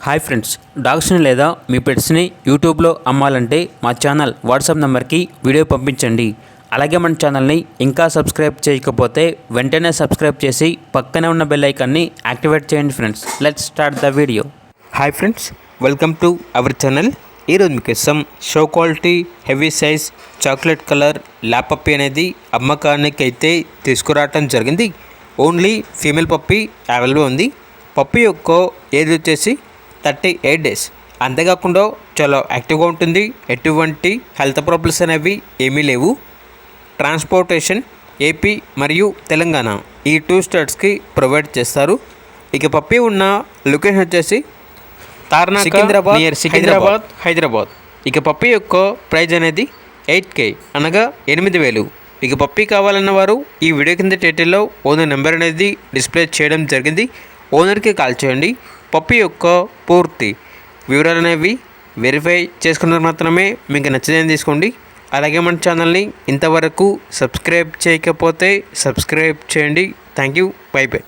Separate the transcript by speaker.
Speaker 1: Hi friends, డాగ్స్ని లేదా మీ పెట్స్ని యూట్యూబ్లో అమ్మాలంటే మా ఛానల్ వాట్సాప్ నెంబర్కి వీడియో పంపించండి. అలాగే మన ఛానల్ని ఇంకా సబ్స్క్రైబ్ చేయకపోతే వెంటనే సబ్స్క్రైబ్ చేసి పక్కనే ఉన్న బెల్ ఐకాన్ని యాక్టివేట్ చేయండి friends. Let's start the video. Hi friends, welcome to our channel. ఈరోజు మీకోసం show quality heavy size chocolate colour lap puppy అనేది అమ్మకానికి అయితే తీసుకురావటం జరిగింది. ఓన్లీ ఫీమేల్ పప్పీ అవైలబుల్ ఉంది. పప్పీ యొక్క ఏజ్ వచ్చేసి 38 డేస్. అంతేకాకుండా చాలా యాక్టివ్గా ఉంటుంది. ఎటువంటి హెల్త్ ప్రాబ్లమ్స్ అనేవి ఏమీ లేవు. ట్రాన్స్పోర్టేషన్ ఏపీ మరియు తెలంగాణ ఈ 2 స్టేట్స్కి ప్రొవైడ్ చేస్తారు. ఇక పప్పీ ఉన్న లొకేషన్ వచ్చేసి సికింద్రాబాద్ హైదరాబాద్. ఇక పప్పీ యొక్క ప్రైజ్ అనేది 8K అనగా 8,000. ఇక పప్పీ కావాలన్న వారు ఈ వీడియో కింద టైటిల్లో ఓనర్ నెంబర్ అనేది డిస్ప్లే చేయడం జరిగింది. ఓనర్కి కాల్ చేయండి. పప్పీ యొక్క పూర్తి వివరాలు అనేవి వెరిఫై చేసుకున్నది మాత్రమే మీకు నచ్చదని తీసుకోండి. అలాగే మన ఛానల్ని ఇంతవరకు సబ్స్క్రైబ్ చేయకపోతే సబ్స్క్రైబ్ చేయండి. Thank you. By by.